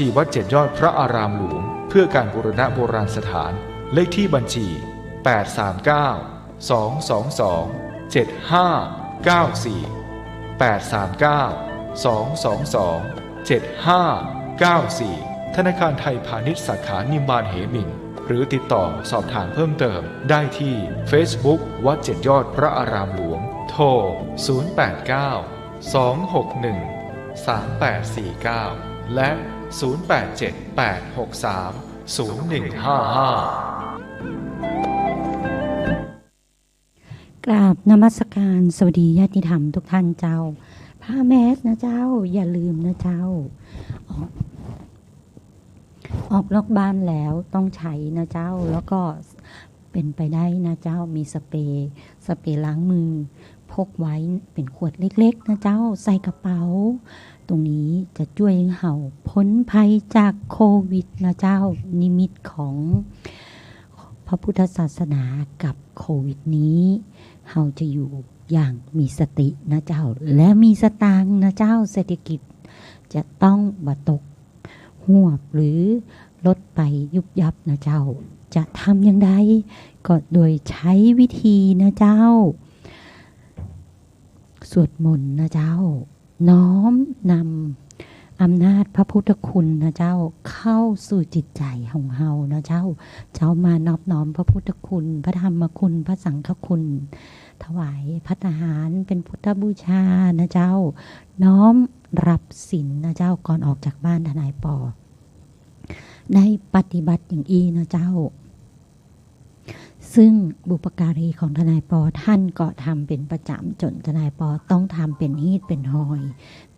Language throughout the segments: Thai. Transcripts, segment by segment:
ที่วัดเจ็ดยอดพระอารามหลวงเพื่อการบูรณะโบราณสถานเลขที่บัญชี839-222-7594 ธนาคารไทยพาณิชย์สาขานิมมานเหมินหรือติดต่อสอบถามเพิ่มเติมได้ที่ Facebook วัดเจ็ดยอดพระอารามหลวงโทร089-261-3849และกราบนมัสการสวัสดีญาติธรรมทุกท่านเจ้าผ้าแมสนะเจ้าอย่าลืมนะเจ้าออกนอกบ้านแล้วต้องใช้นะเจ้าแล้วก็เป็นไปได้นะเจ้ามีสเปรย์ล้างมือพกไว้เป็นขวดเล็กๆนะเจ้าใส่กระเป๋าตรงนี้จะช่วยให้เราพ้นภัยจากโควิดนะเจ้านิมิตของพระพุทธศาสนากับโควิดนี้เราจะอยู่อย่างมีสตินะเจ้าและมีสตางค์นะเจ้าเศรษฐกิจจะต้องบ่ตกหวบหรือลดไปยุบยับนะเจ้าจะทำอย่างไรก็โดยใช้วิธีนะเจ้าสวดมนต์นะเจ้าน้อมนำอำนาจพระพุทธคุณนะเจ้าเข้าสู่จิตใจของเฮานะเจ้ามานอบน้อมพระพุทธคุณพระธรรมคุณพระสังฆคุณถวายภัตตาหารเป็นพุทธบูชานะเจ้าน้อมรับศีลนะเจ้าก่อนออกจากบ้านทนายปอได้ปฏิบัติอย่างอีนะเจ้าซึ่งบุปการีของทนายปอท่านก็ทำเป็นประจำจนทนายปอต้องทำเป็นฮีทเป็นหอย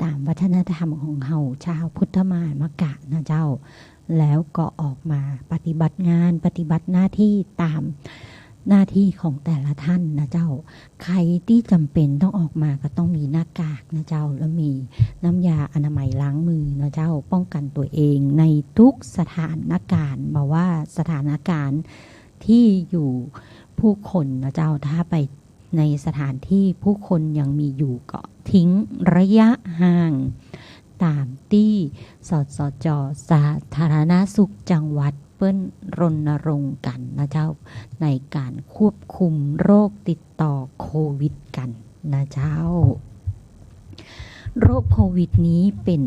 ตามวัฒนธรรมของเฮาชาวพุทธมามกะนะเจ้าแล้วก็ออกมาปฏิบัติงานปฏิบัติหน้าที่ตามหน้าที่ของแต่ละท่านนะเจ้าใครที่จำเป็นต้องออกมาก็ต้องมีหน้ากากนะเจ้าแล้วมีน้ำยาอนามัยล้างมือนะเจ้าป้องกันตัวเองในทุกสถานการณ์บอกว่าสถานการณ์ที่อยู่ผู้คนนะเจ้าถ้าไปในสถานที่ผู้คนยังมีอยู่ก็ทิ้งระยะห่างตามที่สสจ.สาธารณสุขจังหวัดเปิ้นรณรงค์กันนะเจ้าในการควบคุมโรคติดต่อโควิดกันนะเจ้าโรคโควิดนี้เป็น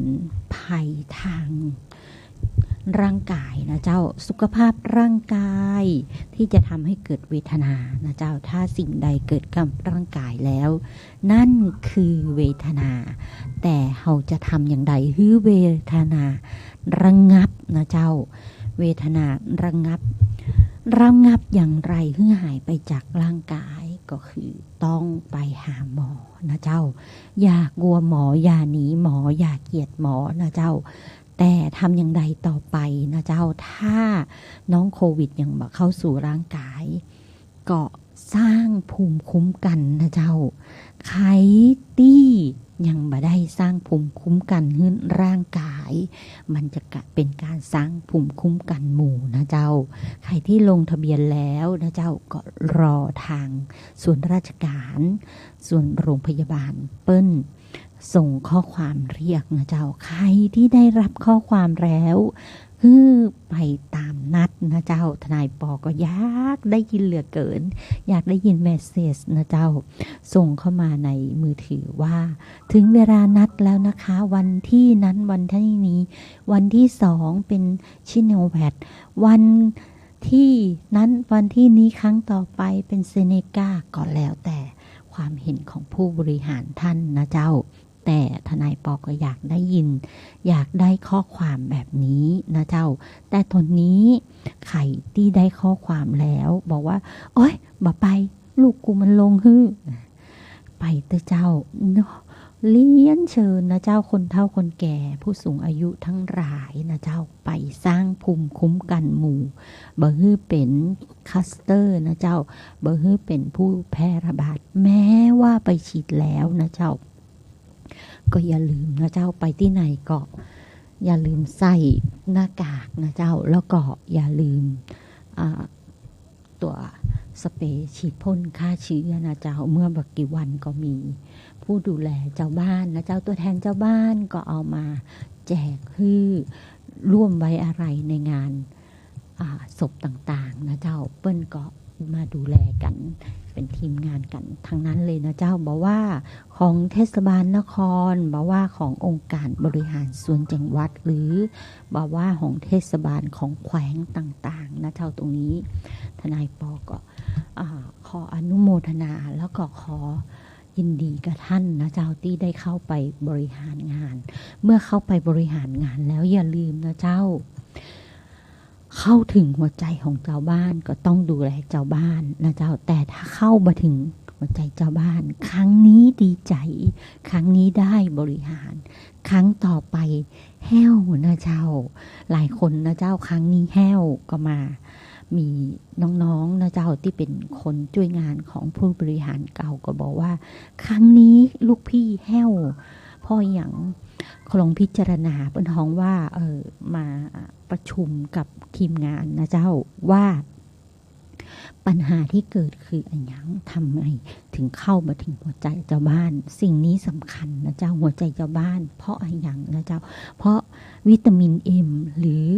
ภัยทางร่างกายนะเจ้าสุขภาพร่างกายที่จะทำให้เกิดเวทนานะเจ้าถ้าสิ่งใดเกิดกับร่างกายแล้วนั่นคือเวทนาแต่เราจะทำอย่างไรให้เวทนาระงับนะเจ้าเวทนาระงับอย่างไรให้หายไปจากร่างกายก็คือต้องไปหาหมอนะเจ้าอย่ากลัวหมออย่าหนีหมออย่าเกลียดหมอนะเจ้าแต่ทำอย่างไรต่อไปนะเจ้าถ้าน้องโควิดยังมาเข้าสู่ร่างกายก็สร้างภูมิคุ้มกันนะเจ้าใครที่ยังมาได้สร้างภูมิคุ้มกันให้ร่างกายมันจะเป็นการสร้างภูมิคุ้มกันหมู่นะเจ้าใครที่ลงทะเบียนแล้วนะเจ้าก็รอทางส่วนราชการส่วนโรงพยาบาลเปิ้ลส่งข้อความเรียกนะเจ้าใครที่ได้รับข้อความแล้วไปตามนัดนะเจ้าทนายปอก็อยากได้ยินเหลือเกินอยากได้ยินเมสเซจนะเจ้าส่งเข้ามาในมือถือว่าถึงเวลานัดแล้วนะคะวันที่นั้นวันที่นี้วันที่2เป็นชิโนแวควันที่นั้นวันที่นี้ครั้งต่อไปเป็นเซเนกาก็แล้วแต่ความเห็นของผู้บริหารท่านนะเจ้าแต่ทนายปอก็อยากได้ยินอยากได้ข้อความแบบนี้นะเจ้าแต่ตอนนี้ใครที่ได้ข้อความแล้วบอกว่าโอ๊ยบ่ไปลูกกูมันลงไปเถอะเจ้าเลี้ยนเชิญนะเจ้าคนเฒ่าคนแก่ผู้สูงอายุทั้งหลายนะเจ้าไปสร้างภูมิคุ้มกันหมู่บ่ฮื้อเป็นคัสเตอร์นะเจ้าบ่ฮื้อเป็นผู้แพร่ระบาดแม้ว่าไปฉีดแล้วนะเจ้าก็อย่าลืมนะเจ้าไปที่ไหนก็อย่าลืมใส่หน้ากากนะเจ้าแล้วก็อย่าลืมตัวสเปรย์ฉีดพ่นฆ่าเชื้อนะเจ้าเมื่อบักกี่วันก็มีผู้ดูแลเจ้าบ้านนะเจ้าตัวแทนเจ้าบ้านก็เอามาแจก ร่วมไว้อะไรในงานศพต่างๆนะเจ้าเปิ้นก็มาดูแลกันเป็นทีมงานกันทั้งนั้นเลยนะเจ้าบอกว่าของเทศบาลนครบอกว่าขององค์การบริหารส่วนจังหวัดหรือบอกว่าของเทศบาลของแขวงต่างๆนะเจ้าตรงนี้ทนายปอก็ขออนุโมทนาแล้วก็ขอยินดีกับท่านนะเจ้าที่ได้เข้าไปบริหารงานเมื่อเข้าไปบริหารงานแล้วอย่าลืมนะเจ้าเข้าถึงหัวใจของเจ้าบ้านก็ต้องดูแลเจ้าบ้านนะเจ้าแต่ถ้าเข้ามาถึงหัวใจเจ้าบ้านครั้งนี้ดีใจครั้งนี้ได้บริหารครั้งต่อไปแห้วนะเจ้าหลายคนนะเจ้าครั้งนี้แห้วก็มามีน้องๆนะเจ้าที่เป็นคนช่วยงานของผู้บริหารเก่าก็บอกว่าครั้งนี้ลูกพี่แห้วพ่ออย่างคลองพิจารณาเป็นท้องว่ามาประชุมกับทีมงานนะเจ้าว่าปัญหาที่เกิดคืออันยังทำไงถึงเข้ามาถึงหัวใจเจ้าบ้านสิ่งนี้สำคัญนะเจ้าหัวใจเจ้าบ้านเพราะอันยังนะเจ้าเพราะวิตามิน M หรือ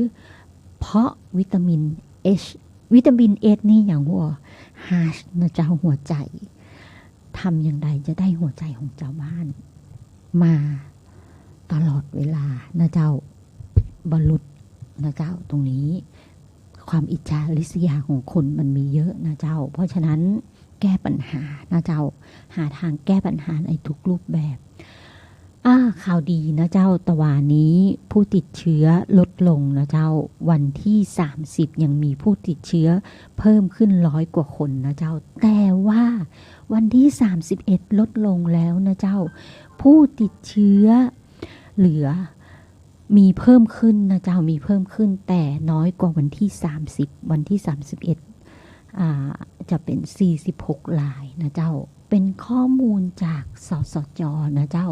เพราะวิตามิน H วิตามิน H นี่อย่างหัวฮาชนะเจ้าหัวใจทำอย่างไรจะได้หัวใจของเจ้าบ้านมาตลอดเวลานะเจ้าบรรลุนะเจ้าตรงนี้ความอิจฉาริษยาของคนมันมีเยอะนะเจ้าเพราะฉะนั้นแก้ปัญหานะเจ้าหาทางแก้ปัญหาในทุกรูปแบบข่าวดีนะเจ้าตะวันนี้ผู้ติดเชื้อลดลงนะเจ้าวันที่30ยังมีผู้ติดเชื้อเพิ่มขึ้น100 กว่าคนนะเจ้าแต่ว่าวันที่31ลดลงแล้วนะเจ้าผู้ติดเชื้อเหลือมีเพิ่มขึ้นนะเจ้ามีเพิ่มขึ้นแต่น้อยกว่าวันที่30วันที่31จะเป็น46รายนะเจ้าเป็นข้อมูลจากสสจนะเจ้า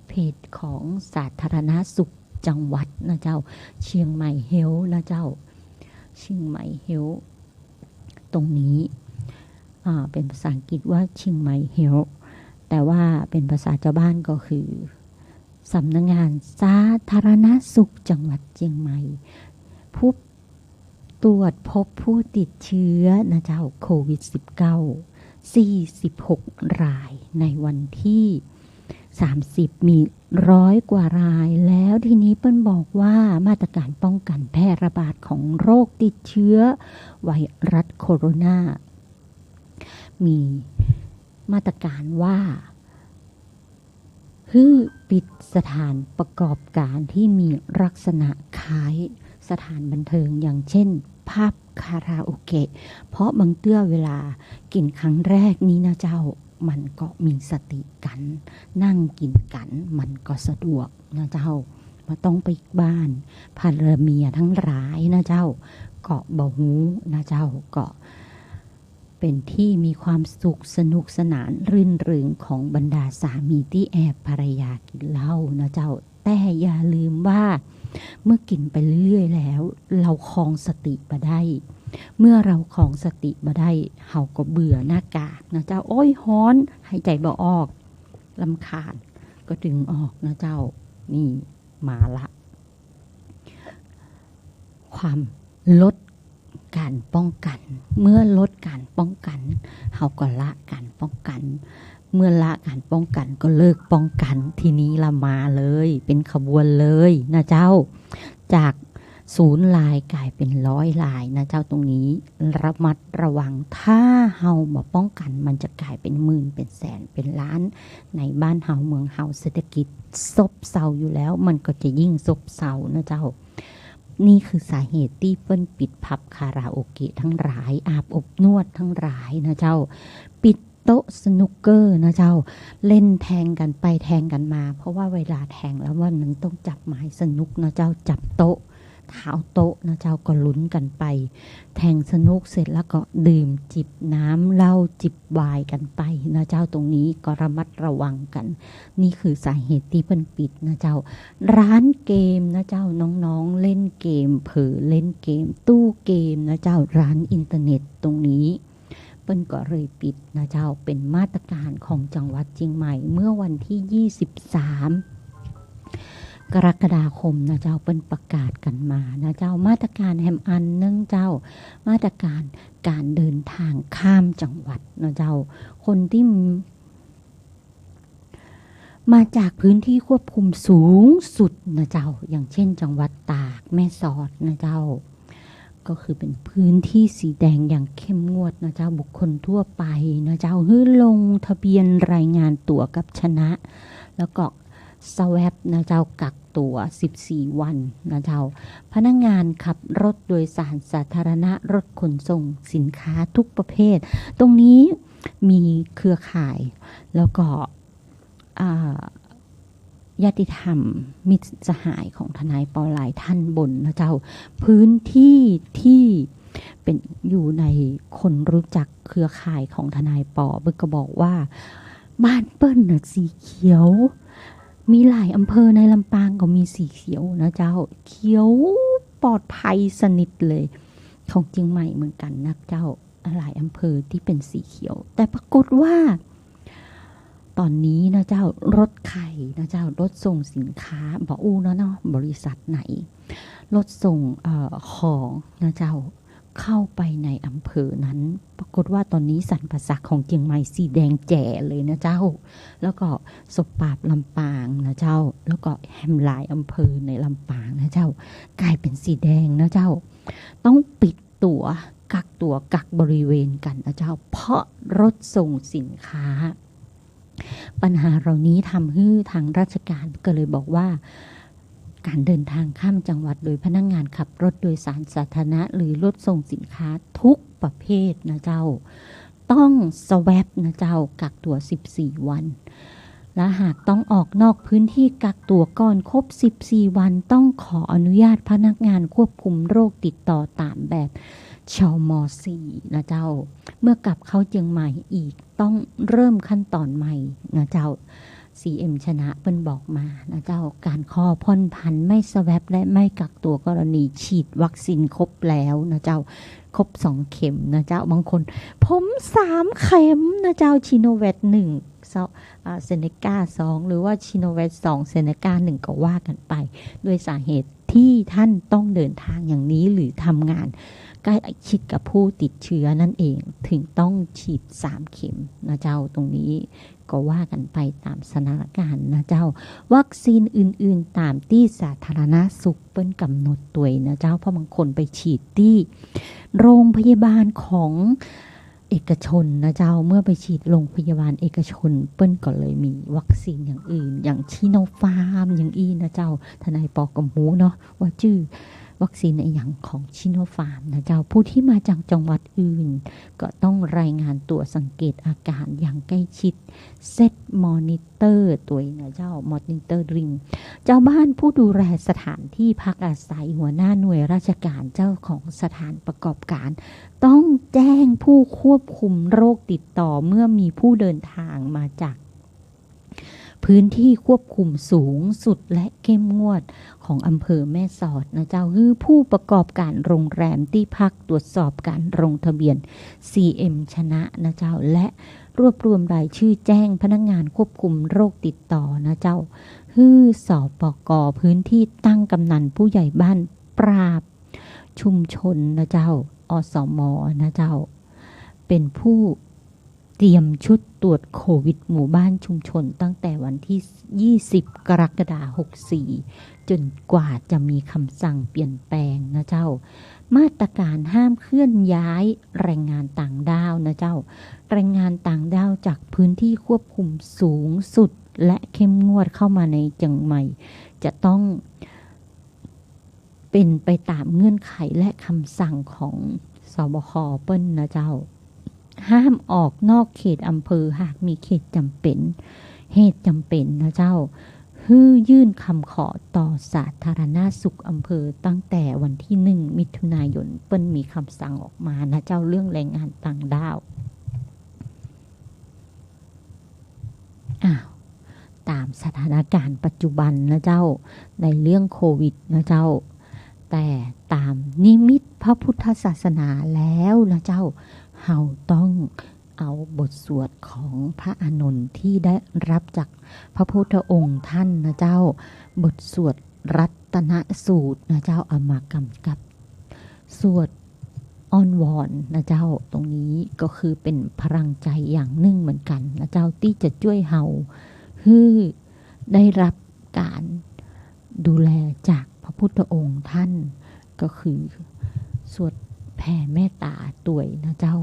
เพจของสาธารณสุขจังหวัดนะเจ้าเชียงใหม่เฮลท์นะเจ้าเชียงใหม่เฮลท์ตรงนี้เป็นภาษาอังกฤษว่าเชียงใหม่เฮลท์แต่ว่าเป็นภาษาชาวบ้านก็คือสำนักงานสาธารณสุขจังหวัดเชียงใหม่ผู้ตรวจพบผู้ติดเชื้อนะเจ้าโควิด-19 46 รายในวันที่30มี100 กว่ารายแล้วทีนี้เปิ้ลบอกว่ามาตรการป้องกันแพร่ระบาดของโรคติดเชื้อไวรัสโคโรนามีมาตรการว่าคือปิดสถานประกอบการที่มีลักษณะคล้ายสถานบันเทิงอย่างเช่นผับคาราโอเกะเพราะบางเตื้อเวลากินครั้งแรกนี้นะเจ้ามันก็มีสติกันนั่งกินกันมันก็สะดวกนะเจ้ามาต้องไปบ้านภรรเมียทั้งหลายนะเจ้าเกาะบ่หูนะเจ้าเกาะเป็นที่มีความสุขสนุกสนานรื่นเริงของบรรดาสามีที่แอบภรรยากินเหล้านะเจ้าแต่อย่าลืมว่าเมื่อกินไปเรื่อยๆแล้วเราครองสติมาได้เมื่อเราครองสติมาได้เฮาก็เบื่อหน้ากากนะเจ้าโอ้ยฮ้อนหายใจบ่ออกรำคาญก็ดึงออกนะเจ้านี่มาละความลดการป้องกันเมื่อลดการป้องกันเฮาก็ละการป้องกันเมื่อละการป้องกันก็เลิกป้องกันทีนี้ละมาเลยเป็นขบวนเลยนะเจ้าจาก0 รายกลายเป็น100 รายนะเจ้าตรงนี้ระมัดระวังถ้าเฮาบ่ป้องกันมันจะกลายเป็นหมื่นเป็นแสนเป็นล้านในบ้านเฮาเมืองเฮาเศรษฐกิจซบเซาอยู่แล้วมันก็จะยิ่งซบเซานะเจ้านี่คือสาเหตุที่เปิ้นปิดผับคาราโอเกะทั้งหลายอาบอบนวดทั้งหลายนะเจ้าปิดโต๊ะสนุกเกอร์นะเจ้าเล่นแทงกันไปแทงกันมาเพราะว่าเวลาแทงแล้วว่ามันต้องจับไม้สนุกนะเจ้าจับโต๊ะเท้าโต๊ะนะเจ้าก็ลุ้นกันไปแทงสนุกเสร็จแล้วก็ดื่มจิบน้ำเหล้าจิบไวน์กันไปนะเจ้าตรงนี้ก็ระมัดระวังกันนี่คือสาเหตุที่เปิ้นปิดนะเจ้าร้านเกมนะเจ้าน้องๆเล่นเกมเผลอเล่นเกมตู้เกมนะเจ้าร้านอินเทอร์เน็ตตรงนี้เปิ้นก็เลยปิดนะเจ้าเป็นมาตรการของจังหวัดเชียงใหม่เมื่อวันที่23 กรกฎาคมนะเจ้าเป็นประกาศกันมานะเจ้ามาตรการแฮมอันเนื่องเจ้ามาตรการการเดินทางข้ามจังหวัดนะเจ้าคนที่มาจากพื้นที่ควบคุมสูงสุดนะเจ้าอย่างเช่นจังหวัดตากแม่สอดนะเจ้าก็คือเป็นพื้นที่สีแดงอย่างเข้มงวดนะเจ้าบุคคลทั่วไปนะเจ้าให้ลงทะเบียนรายงานตั๋วกับชนะแล้วก็สวอปนะเจ้ากักตัว14วันนะเจ้าพนักงานขับรถโดยสารสาธารณะรถขนส่งสินค้าทุกประเภทตรงนี้มีเครือข่ายแล้วก็ญาติธรรมมิตรสหายของทนายปอหลายท่านบนนะเจ้าพื้นที่ที่เป็นอยู่ในคนรู้จักเครือข่ายของทนายปอเบิ้งก็บอกว่าบ้านเปิ้ลน่ะสีเขียวมีหลายอำเภอในลำปางก็มีสีเขียวนะเจ้าเขียวปลอดภัยสนิทเลยของเชียงใหม่เหมือนกันนะเจ้าหลายอำเภอที่เป็นสีเขียวแต่ปรากฏว่าตอนนี้นะเจ้ารถไข่นะเจ้ารถส่งสินค้าบอกอู้เนาะบริษัทไหนรถส่งของนะเจ้าเข้าไปในอำเภอนั้นปรากฏว่าตอนนี้สันปะสักของเชียงใหม่สีแดงแจ๋เลยนะเจ้าแล้วก็สบปราบลำปางนะเจ้าแล้วก็แฮมหลายอำเภอในลำปางนะเจ้ากลายเป็นสีแดงนะเจ้าต้องปิดตัวกักตัวกักบริเวณกันนะเจ้าเพราะรถส่งสินค้าปัญหาเหล่านี้ทำให้ทางราชการก็เลยบอกว่าการเดินทางข้ามจังหวัดโดยพนักงานขับรถโดยสารสาธารณะหรือรถส่งสินค้าทุกประเภทนะเจ้าต้องสวอปนะเจ้ากักตัว14วันและหากต้องออกนอกพื้นที่กักตัวก่อนครบ14วันต้องขออนุญาตพนักงานควบคุมโรคติดต่อตามแบบชม.4 นะเจ้าเมื่อกลับเข้าเชียงใหม่อีกต้องเริ่มขั้นตอนใหม่นะเจ้า CM ชนะเปิ้นบอกมานะเจ้าการขอผ่อนผันไม่สวอปและไม่กักตัวกรณีฉีดวัคซีนครบแล้วนะเจ้าครบ2เข็มนะเจ้าบางคนผม3เข็มนะเจ้าชิโนแวค1เซเนกา2หรือว่าชิโนแวค2เซเนกา1ก็ว่ากันไปด้วยสาเหตุที่ท่านต้องเดินทางอย่างนี้หรือทำงานใกล้ชิดกับผู้ติดเชื้อนั่นเองถึงต้องฉีด3เข็มนะเจ้าตรงนี้ก็ว่ากันไปตามสถานการณ์นะเจ้าวัคซีนอื่นๆตามที่สาธารณสุขเปิ้นกำหนดตัวนะเจ้าเพราะบางคนไปฉีดที่โรงพยาบาลของเอกชนนะเจ้าเมื่อไปฉีดโรงพยาบาลเอกชนเปิ้นก็เลยมีวัคซีนอย่างอื่นอย่างชิโนฟาร์มอย่างอีนะเจ้าทนายปอกำหูเนาะว่าชื่อวัคซีนในอย่างของชิโนฟาร์มนะเจ้าผู้ที่มาจากจังหวัดอื่นก็ต้องรายงานตัวสังเกตอาการอย่างใกล้ชิดเซตมอนิเตอร์ตัวนะเจ้ามอนิเตอร์ริงเจ้าบ้านผู้ดูแลสถานที่พักอาศัยหัวหน้าหน่วยราชการเจ้าของสถานประกอบการต้องแจ้งผู้ควบคุมโรคติดต่อเมื่อมีผู้เดินทางมาจากพื้นที่ควบคุมสูงสุดและเข้มงวดของอำเภอแม่สอดนะเจ้าคือผู้ประกอบการโรงแรมที่พักตรวจสอบการลงทะเบียน CM ชนะนะเจ้าและรวบรวมรายชื่อแจ้งพนักงานควบคุมโรคติดต่อนะเจ้าคือสปก.พื้นที่ตั้งกำนันผู้ใหญ่บ้านปราบชุมชนนะเจ้าอสม.นะเจ้าเป็นผู้เตรียมชุดตรวจโควิดหมู่บ้านชุมชนตั้งแต่วันที่20กรกฎาคม64จนกว่าจะมีคำสั่งเปลี่ยนแปลงนะเจ้ามาตรการห้ามเคลื่อนย้ายแรงงานต่างด้าวนะเจ้าแรงงานต่างด้าวจากพื้นที่ควบคุมสูงสุดและเข้มงวดเข้ามาในจังใหม่จะต้องเป็นไปตามเงื่อนไขและคำสั่งของสบค.เปิ้ลนะเจ้าห้ามออกนอกเขตอำเภอหากมีเหตุจำเป็นนะเจ้ายื่นคำขอต่อสาธารณสุขอำเภอตั้งแต่วันที่1มิถุนายนเปิ้ลมีคำสั่งออกมานะเจ้าเรื่องแรงงานต่างด้าวตามสถานการณ์ปัจจุบันนะเจ้าในเรื่องโควิดนะเจ้าแต่ตามนิมิตพระพุทธศาสนาแล้วนะเจ้าเฮาต้อง เอาบทสวดของพระอานนท์ที่ได้รับจากพระพุทธองค์ท่านนะเจ้าบทสวดรัตนสูตรนะเจ้าเอามากำกับสวดอ้อนวอนนะเจ้าตรงนี้ก็คือเป็นพลังใจอย่างหนึ่งเหมือนกันนะเจ้าที่จะช่วยเฮาให้ได้รับการดูแลจากพระพุทธองค์ท่านก็คือสวดแผ่เมตตาตวยนะเจ้า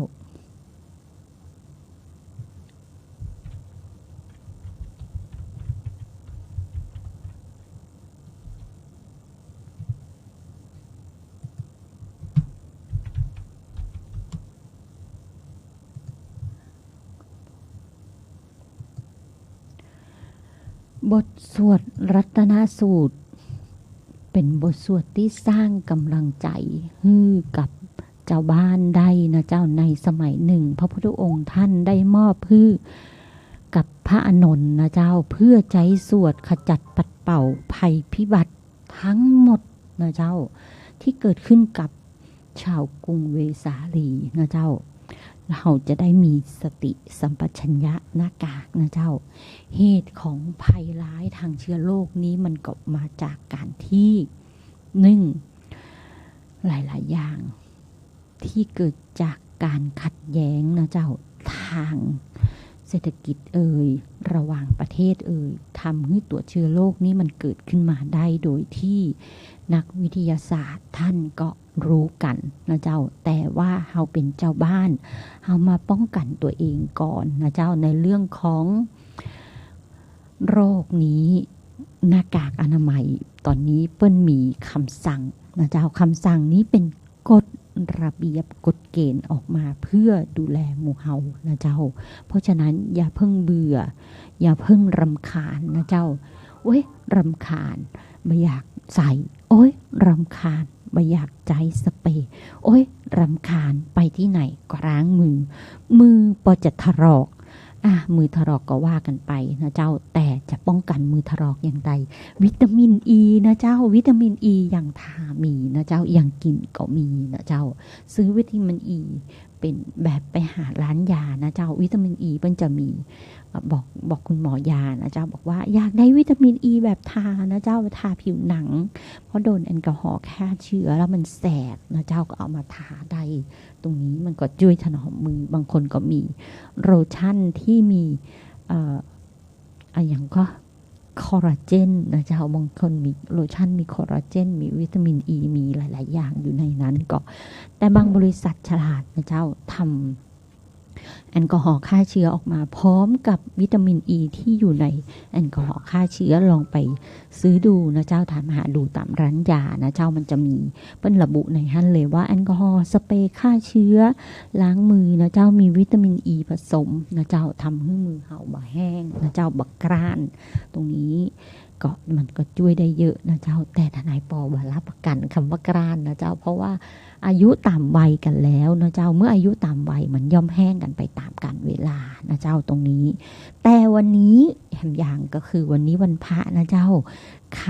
บทสวดรัตนสูตรเป็นบทสวดที่สร้างกำลังใจให้กับเจ้าบ้านได้นะเจ้าในสมัยหนึ่งพระพุทธองค์ท่านได้มอบให้กับพระอานนท์นะเจ้าเพื่อใช้สวดขจัดปัดเป่าภัยพิบัติทั้งหมดนะเจ้าที่เกิดขึ้นกับชาวกรุงเวสาลีนะเจ้าเราจะได้มีสติสัมปชัญญะหน้ากากนะเจ้าเหตุของภัยร้ายทางเชื้อโรคนี้มันก็มาจากการที่หลายๆอย่างที่เกิดจากการขัดแย้งนะเจ้าทางเศรษฐกิจระหว่างประเทศทำให้ตัวเชื้อโรคนี้มันเกิดขึ้นมาได้โดยที่นักวิทยาศาสตร์ท่านก็รู้กันนะเจ้าแต่ว่าเฮาเป็นเจ้าบ้านเฮามาป้องกันตัวเองก่อนนะเจ้าในเรื่องของโรคนี้หน้ากากอนามัยตอนนี้เปิ้นมีคำสั่งนะเจ้าคำสั่งนี้เป็นกฎระเบียบกฎเกณฑ์ออกมาเพื่อดูแลหมู่เฮานะเจ้าเพราะฉะนั้นอย่าเพิ่งเบื่ออย่าเพิ่งรำคาญนะเจ้าโอ๊ยรำคาญไม่อยากใส่โอ๊ยรำคาญไม่อยากใจสเปรย์โอ๊ยรำคาญไปที่ไหนก็ล้างมือพอจะถลอกมือถลอกก็ว่ากันไปนะเจ้าแต่จะป้องกันมือถลอกอย่างไรวิตามินอีนะเจ้าวิตามินอีอย่างทามีนะเจ้าอย่างกินก็มีนะเจ้าซื้อวิตามินอีเป็นแบบไปหาร้านยานะเจ้าวิตามินอีมันจะมีบอกคุณหมอยานะเจ้าบอกว่าอยากได้วิตามินอีแบบทานะเจ้าทาผิวหนังเพราะโดนแอลกอฮอล์ฆ่าเชื้อแล้วมันแสบนะเจ้าก็เอามาทาได้ตรงนี้มันก็ช่วยถนอมมือบางคนก็มีโลชั่นที่มีอย่างก็คอลลาเจนนะเจ้าบางคนมีโลชั่นมีคอลลาเจนมีวิตามินอีมีหลายๆอย่างอยู่ในนั้นก็แต่บางบริษัทฉลาดนะเจ้าทำแอลกอฮอล์ฆ่าเชื้อออกมาพร้อมกับวิตามินอีที่อยู่ในแอลกอฮอล์ฆ่าเชื้อลองไปซื้อดูนะเจ้าถามหาดูตามร้านยานะเจ้ามันจะมีเป็นระบุในหั่นเลยว่าแอลกอฮอล์สเปรย์ฆ่าเชื้อล้างมือนะเจ้ามีวิตามินอีผสมนะเจ้าทำให้มือเห่าบ่แห้งนะเจ้าบักกร้านตรงนี้ก็มันก็ช่วยได้เยอะนะเจ้าแต่ทนายปอบ่รับประกันคำว่ากร้านนะเจ้าเพราะว่าอายุตามวัยกันแล้วนะเจ้าเมื่ออายุตามวัยมันย่อมแห้งกันไปตามกาลเวลานะเจ้าตรงนี้แต่วันนี้แหมอย่างก็คือวันนี้วันพระนะเจ้าไข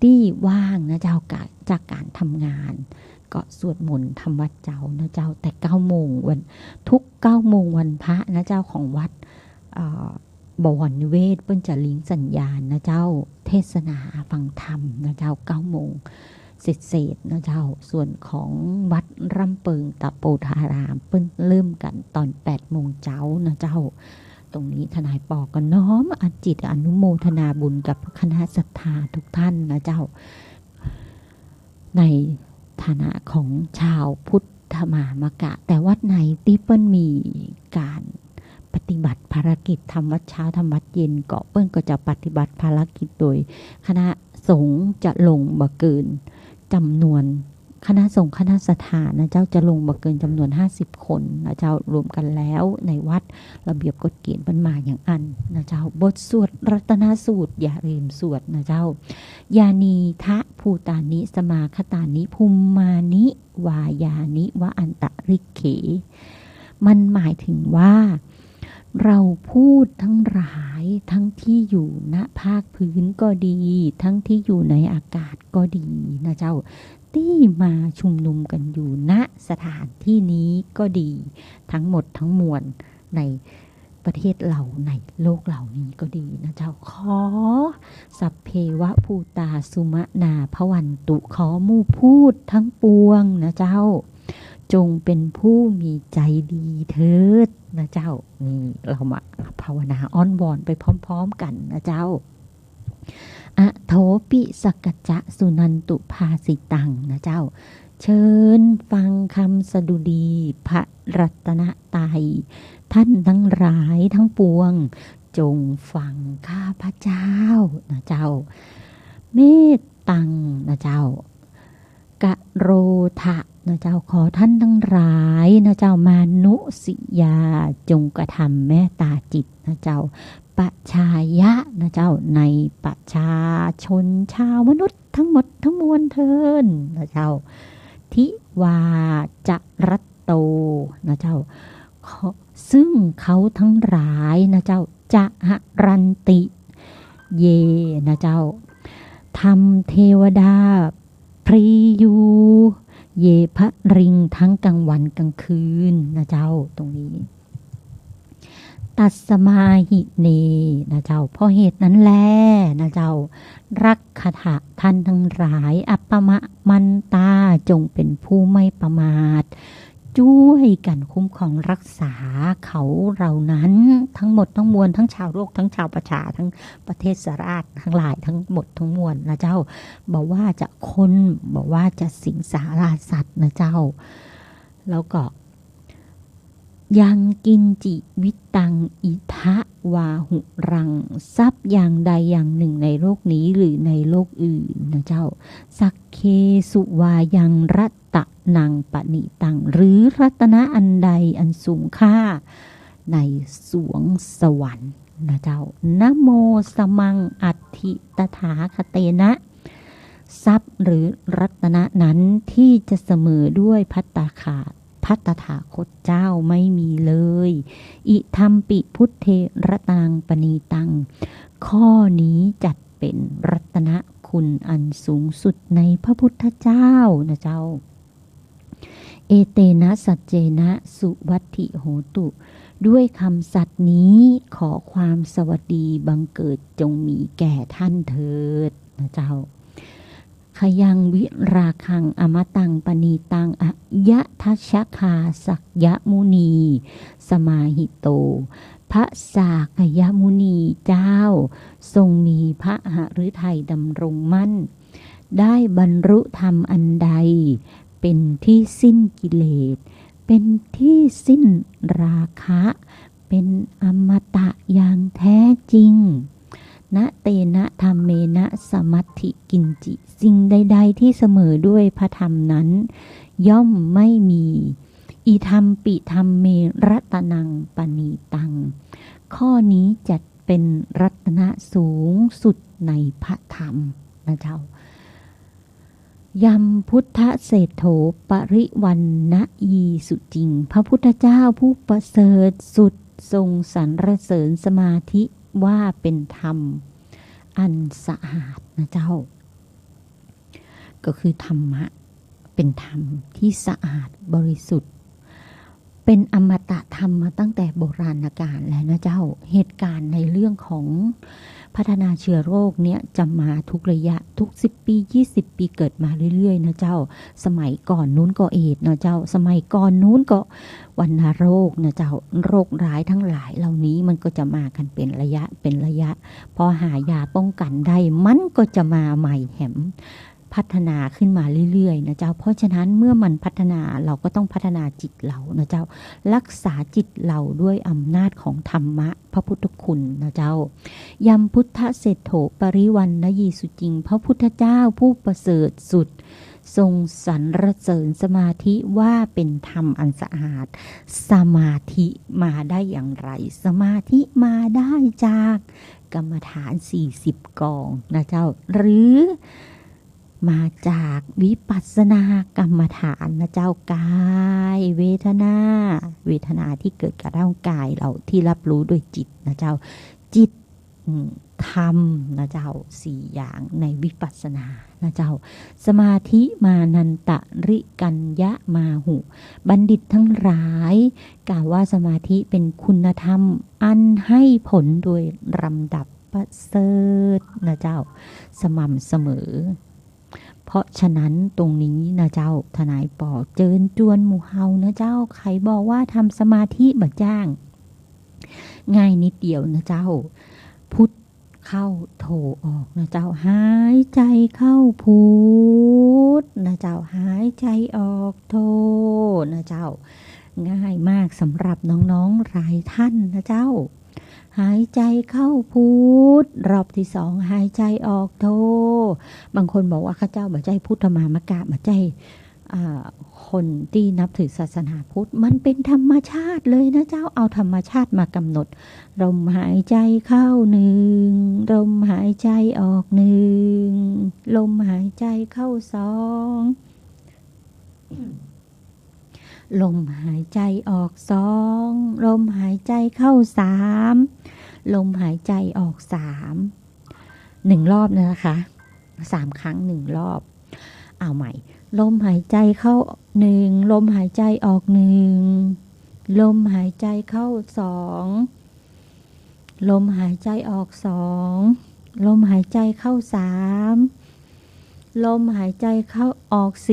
ที่ว่างนะเจ้าจากการทำงานก็สวดมนต์ทำวัดเจ้านะเจ้าแต่9 โมงวันทุก9 โมงวันพระนะเจ้าของวัดบวรนิเวศเปิ้นจะลิงสัญญาณนะเจ้าเทศนาฟังธรรมนะเจ้า9 โมงเศษนะเจ้าส่วนของวัดร่ำเปิงตะโปธารามเปิ้นเริ่มกันตอน8 โมงเจ้านะเจ้าตรงนี้ทนายปอก็น้อมอจิตอนุโมทนาบุญกับคณะศรัทธาทุกท่านนะเจ้าในฐานะของชาวพุทธมามกะแต่วัดไหนที่เปิ้นมีการปฏิบัติภารกิจทำวัดเช้าทำวัดเย็นก็เปิ้นก็จะปฏิบัติภารกิจโดยคณะสงฆ์จะลงบ่เกินจำนวนคณะสงฆ์คณะสถานนะเจ้าจะลงบ่เกินจำนวน50 คนนะเจ้ารวมกันแล้วในวัดระเบียบกฎเกณฑ์มันมาอย่างอันนะเจ้าบทสวดรัตนสูตรอย่าลืมสวดนะเจ้ายานีทะภูตานิสมาคตานิภูมิมานิวายานิวะอันตริเขมันหมายถึงว่าเราพูดทั้งหลายทั้งที่อยู่ณภาคพื้นก็ดีทั้งที่อยู่ในอากาศก็ดีนะเจ้า ที่มาชุมนุมกันอยู่ณสถานที่นี้ก็ดีทั้งหมดทั้งมวลในประเทศเราในโลกเหล่านี้ก็ดีนะเจ้าขอสัพเพวะภูตาสุมนาภวันตุขอมู่พูดทั้งปวงนะเจ้าจงเป็นผู้มีใจดีเถิดนะเจ้านี่เรามาภาวนาอ้อนวอนไปพร้อมๆกันนะเจ้าอโถปิสกัจจะสุนันตุภาสิตังนะเจ้าเชิญฟังคำสดุดีพระรัตนตรัยท่านทั้งหลายทั้งปวงจงฟังข้าพเจ้านะเจ้าเมตตังนะเจ้ากะโรทะนะเจ้าขอท่านทั้งหลายนะเจ้ามานุสิยาจงกระทำเมตตาจิตนะเจ้าประชายะนะเจ้าในประชาชนชาวมนุษย์ทั้งหมดทั้งมวลเทินนะเจ้าทิวาจะรัตโตนะเจ้าซึ่งเขาทั้งหลายนะเจ้าจะหรันติเยนะเจ้าทำเทวดาพรียูเยพระริงทั้งกลางวันกลางคืนนะเจ้าตรงนี้ตัสมาหิเนนะเจ้าเพราะเหตุนั้นแลนะเจ้ารักขะท่านทั้งหลายอัปปมะมันตาจงเป็นผู้ไม่ประมาทช่วยกันคุ้มครองรักษาเขาเรานั้นทั้งหมดทั้งมวลทั้งชาวโลกทั้งชาวประชาทั้งประเทศสราชทั้งหลายทั้งหมดทั้งมวลนะเจ้าบอกว่าจะคนบอกว่าจะสิงสาราสัตว์นะเจ้าแล้วก็ยังกินจิวิตังอิทะวาหุรังทรัพย์อย่างใดอย่างหนึ่งในโลกนี้หรือในโลกอื่นนะเจ้าสักเคสุวายังรัตตะนังปณิตังหรือรัตนะอันใดอันสูงค่าในสวงสวรรค์นะเจ้านะโมสมังอัตถิตถาคเตนะทรัพย์หรือรัตนะนั้นที่จะเสมอด้วยภัตตาคาพัตถาคตเจ้าไม่มีเลยอิทัมปิพุทเทรัตนังปณีตังข้อนี้จัดเป็นรัตนคุณอันสูงสุดในพระพุทธเจ้านะเจ้าเอเตนะสัจเจนะสุวัตถิโหตุด้วยคำสัตย์นี้ขอความสวัสดีบังเกิดจงมีแก่ท่านเถิดนะเจ้าขยังวิราคังอมตังปณีตังอะยะทัชคาสักยะมุนีสมาหิโตพระสากยมุนีเจ้าทรงมีพระหฤทัยดำรงมั่นได้บรรลุธรรมอันใดเป็นที่สิ้นกิเลสเป็นที่สิ้นราคะเป็นอมตะอย่างแท้จริงนะเตนะธรรมเมนะสมัตถิกินจิสิ่งใดๆที่เสมอด้วยพระธรรมนั้นย่อมไม่มีอิธรรมปิธรรมเมรัตนังปณีตังข้อนี้จัดเป็นรัตนะสูงสุดในพระธรรมนะเจ้ายัมพุทธเศรษโธปริวันนะยีสุจริงพระพุทธเจ้าผู้ประเสริฐสุดทรงสรรเสริญสมาธิว่าเป็นธรรมอันสะอาดนะเจ้าก็คือธรรมะเป็นธรรมที่สะอาดบริสุทธิ์เป็นอมตะธรรมมาตั้งแต่โบราณกาลแล้วนะเจ้าเหตุการณ์ในเรื่องของพัฒนาเชื้อโรคเนี่ยจะมาทุกระยะทุก10ปี20ปีเกิดมาเรื่อยๆนะเจ้าสมัยก่อนนู้นก็เอดส์นะเจ้าสมัยก่อนนู้นก็วัณโรคนะเจ้าโรคร้ายทั้งหลายเหล่านี้มันก็จะมากันเป็นระยะพอหายาป้องกันได้มันก็จะมาใหม่แหมพัฒนาขึ้นมาเรื่อยๆนะเจ้าเพราะฉะนั้นเมื่อมันพัฒนาเราก็ต้องพัฒนาจิตเรานะเจ้ารักษาจิตเราด้วยอำนาจของธรรมะพระพุทธคุณนะเจ้ายัมพุทธเศรษโธปริวันนะยีสุจริงพระพุทธเจ้าผู้ประเสริฐสุดทรงสรรเสริญสมาธิว่าเป็นธรรมอันสะอาดสมาธิมาได้อย่างไรสมาธิมาได้จากกรรมฐาน40กองนะเจ้าหรือมาจากวิปัสสนากรรมฐานนะเจ้ากายเวทนาที่เกิดกับร่างกายเราที่รับรู้โดยจิตนะเจ้าจิตธรรมนะเจ้า4อย่างในวิปัสสนา นะเจ้าสมาธิมานันตริกัญญะมาหุบัณฑิตทั้งหลายกล่าวว่าสมาธิเป็นคุณธรรมอันให้ผลโดยลำดับประเสริฐนะเจ้าสม่ำเสมอเพราะฉะนั้นตรงนี้นะเจ้าทนายปอเจิญจวนหมู่เฮานะเจ้าใครบอกว่าทำสมาธิบ่จ้างง่ายนิดเดียวนะเจ้าพุทธเข้าโทออกนะเจ้าหายใจเข้าพุทธนะเจ้าหายใจออกโทนะเจ้าง่ายมากสำหรับน้องๆหลายท่านนะเจ้าหายใจเข้าพุทธรอบที่สองหายใจออกโทบางคนบอกว่าข้าเจ้าบ่ใจพุทธมามกะบ่ใจคนที่นับถือศาสนาพุทธมันเป็นธรรมชาติเลยนะเจ้าเอาธรรมชาติมากำหนดลมหายใจเข้าหนึ่งลมหายใจออกหนึ่งลมหายใจเข้าสองลมหายใจออกสองลมหายใจเข้าสามลมหายใจออกสาม1 รอบนะคะ3 ครั้ง1 รอบเอาใหม่ลมหายใจเข้า1ลมหายใจออก1ลมหายใจเข้า2ลมหายใจออก2ลมหายใจเข้า3ลมหายใจเข้าออก4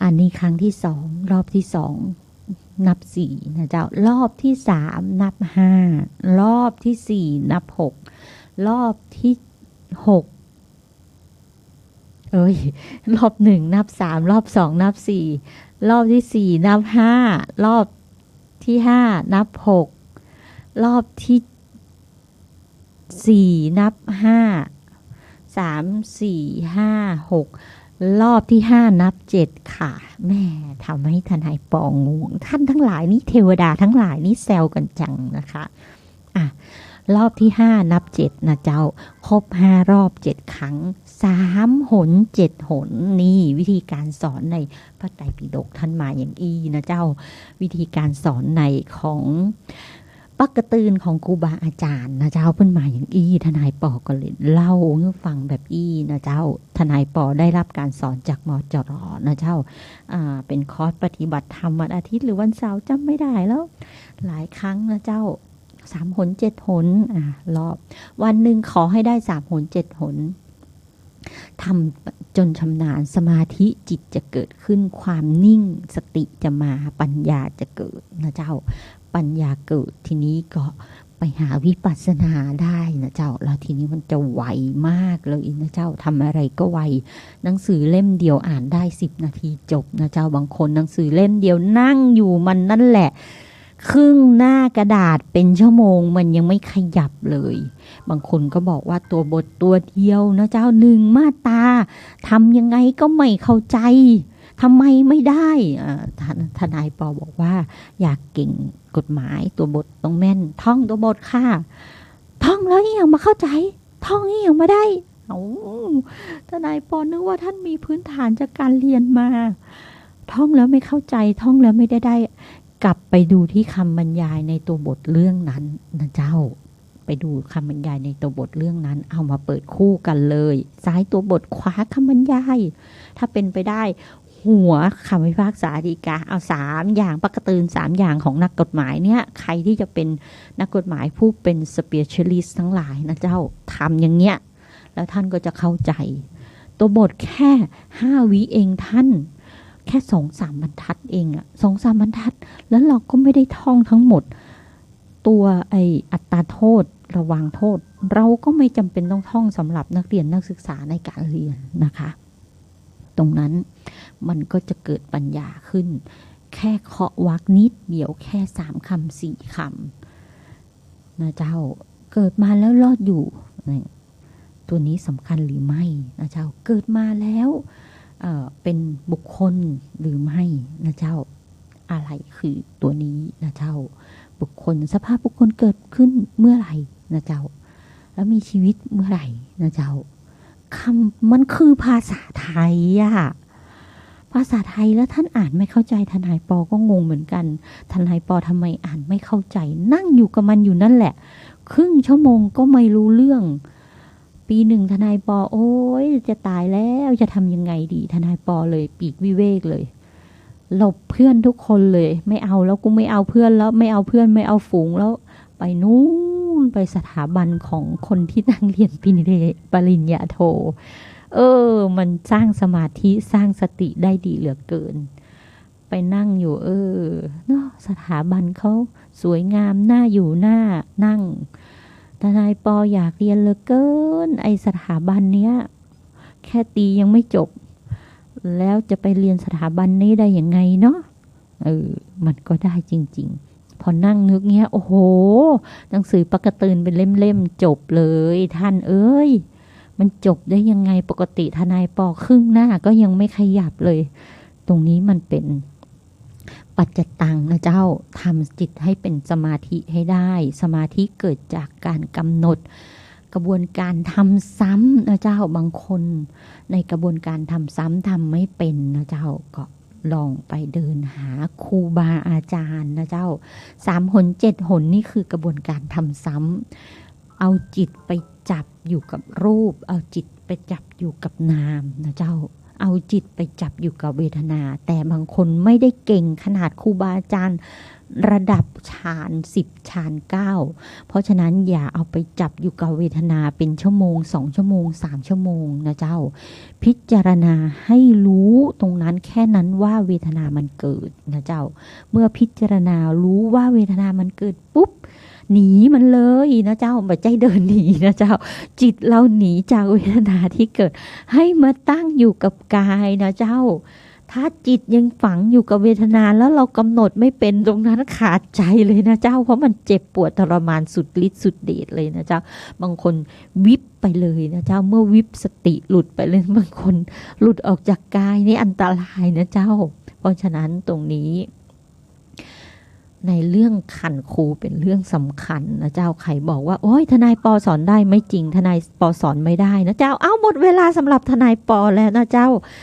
อันนี้ครั้งที่2รอบที่2นับ4นะเจ้ารอบที่3นับ5รอบที่4นับ6รอบที่6รอบ1นับ3รอบ2นับ4รอบที่4นับ5รอบที่5นับ6รอบที่4นับ5 3 4 5 6รอบที่5นับ7ค่ะแม่ทำให้ทนายปองงท่านทั้งหลายนี่เทวดาทั้งหลายนี่แซวกันจังนะคะรอบที่5นับ7นะเจ้าครบ5รอบ7 ครั้ง3 หน 7 หนนี่วิธีการสอนในพระไตรปิฎกท่านมาอย่างอีนะเจ้าวิธีการสอนในของปักกระตืนของครูบาอาจารย์นะเจ้าเพิ่นมาอย่างอีทนายปอก็เลยเล่าให้ฟังแบบอีนะเจ้าทนายปอได้รับการสอนจากมจร.นะเจ้าเป็นคอร์สปฏิบัติธรรมวันอาทิตย์หรือวันเสาร์จำไม่ได้แล้วหลายครั้งนะเจ้า3 หน 7 หนรอบวันหนึ่งขอให้ได้3 หน 7 หนทำจนชำนาญสมาธิจิตจะเกิดขึ้นความนิ่งสติจะมาปัญญาจะเกิดนะเจ้าปัญญาเกิดทีนี้ก็ไปหาวิปัสสนาได้นะเจ้าแล้วทีนี้มันจะไวมากเลยนะเจ้าทำอะไรก็ไวหนังสือเล่มเดียวอ่านได้10 นาทีจบนะเจ้าบางคนหนังสือเล่มเดียวนั่งอยู่มันนั่นแหละครึ่งหน้ากระดาษเป็นชั่วโมงมันยังไม่ขยับเลยบางคนก็บอกว่าตัวบทตัวเดียวนะเจ้า1 มาตราทำยังไงก็ไม่เข้าใจทำไมไม่ได้ทนายปอบอกว่าอยากเก่งกฎหมายตัวบทต้องแม่นท่องตัวบทค่ะท่องแล้วยังมาเข้าใจท่องยังมาได้ทนายปอนึกว่าท่านมีพื้นฐานจากการเรียนมาท่องแล้วไม่เข้าใจท่องแล้วไม่ได้กลับไปดูที่คำบรรยายในตัวบทเรื่องนั้นนะเจ้าไปดูคำบรรยายในตัวบทเรื่องนั้นเอามาเปิดคู่กันเลยซ้ายตัวบทขวาคำบรรยายถ้าเป็นไปได้หัวคำพิพากษาฎีกาเอา3 อย่างปักกระตืน3 อย่างของนักกฎหมายเนี่ยใครที่จะเป็นนักกฎหมายผู้เป็นสเปียชัลลิสต์ทั้งหลายนะเจ้าทำอย่างเงี้ยแล้วท่านก็จะเข้าใจตัวบทแค่5 วิเองท่านแค่ 2-3 บรรทัดเอง2-3 บรรทัดแล้วเราก็ไม่ได้ท่องทั้งหมดตัวอัตราโทษระวังโทษเราก็ไม่จำเป็นต้องท่องสำหรับนักเรียนนักศึกษาในการเรียนนะคะตรงนั้นมันก็จะเกิดปัญญาขึ้นแค่เคาะวรรคนิดเดียวแค่3 คำ 4 คำนะเจ้าเกิดมาแล้วรอดอยู่ตัวนี้สำคัญหรือไม่นะเจ้าเกิดมาแล้วเป็นบุคคลหรือไม่นะเจ้าอะไรคือตัวนี้นะเจ้าบุคคลสภาพบุคคลเกิดขึ้นเมื่อไหร่นะเจ้าแล้วมีชีวิตเมื่อไหร่นะเจ้าคำมันคือภาษาไทยภาษาไทยแล้วท่านอ่านไม่เข้าใจทนายปอก็งงเหมือนกันทนายปอทำไมอ่านไม่เข้าใจนั่งอยู่กับมันอยู่นั่นแหละครึ่งชั่วโมงก็ไม่รู้เรื่อง ปีหนึ่งทนายปอโอ้ยจะตายแล้วจะทำยังไงดีทนายปอเลยปีกวิเวกเลยหลบเพื่อนทุกคนเลยไม่เอาแล้วกูไม่เอาเพื่อนแล้วไม่เอาเพื่อนไม่เอาฝูงแล้วไปนู้นไปสถาบันของคนที่นั่งเรียนปริญญาโทมันสร้างสมาธิสร้างสติได้ดีเหลือเกินไปนั่งอยู่เนาะสถาบันเขาสวยงามน่าอยู่น่านั่งทนายปออยากเรียนเหลือเกินไอสถาบันเนี้ยแค่ตียังไม่จบแล้วจะไปเรียนสถาบันนี้ได้ยังไงเนาะมันก็ได้จริงๆพอนั่งนึกเงี้ยโอ้โหหนังสือปกติเป็นเล่มๆจบเลยท่านมันจบได้ยังไงปกติทนายปอครึ่งหน้าก็ยังไม่ขยับเลยตรงนี้มันเป็นปัจจตังนะเจ้าทำจิตให้เป็นสมาธิให้ได้สมาธิเกิดจากการกำหนดกระบวนการทำซ้ำนะเจ้าบางคนในกระบวนการทำซ้ำทำไม่เป็นนะเจ้าก็ลองไปเดินหาครูบาอาจารย์นะเจ้า3 หน 7 หนนี่คือกระบวนการทำซ้ำเอาจิตไปจับอยู่กับรูปเอาจิตไปจับอยู่กับนามนะเจ้าเอาจิตไปจับอยู่กับเวทนาแต่บางคนไม่ได้เก่งขนาดครูบาอาจารย์ระดับฌาน10ฌาน9เพราะฉะนั้นอย่าเอาไปจับอยู่กับเวทนาเป็นชั่วโมง2ชั่วโมง3ชั่วโมงนะเจ้าพิจารณาให้รู้ตรงนั้นแค่นั้นว่าเวทนามันเกิดนะเจ้าเมื่อพิจารณารู้ว่าเวทนามันเกิดปุ๊บหนีมันเลยนะเจ้าไม่ใจเดินหนีนะเจ้าจิตเราหนีจากเวทนาที่เกิดให้มาตั้งอยู่กับกายนะเจ้าถ้าจิตยังฝังอยู่กับเวทนาแล้วเรากำหนดไม่เป็นตรงนั้นขาดใจเลยนะเจ้าเพราะมันเจ็บปวดทรมานสุดฤทธิ์สุดเดชเลยนะเจ้าบางคนวิบไปเลยนะเจ้าเมื่อวิบสติหลุดไปเลยบางคนหลุดออกจากกายนี่อันตรายนะเจ้าเพราะฉะนั้นตรงนี้ในเรื่องขันครูเป็นเรื่องสำคัญนะเจ้าใครบอกว่าโอ้ยทนายปอสอนได้ไม่จริงทนายปอสอนไม่ได้นะเจ้าหมดเวลาสำหรับทนายปอแล้วนะเจ้า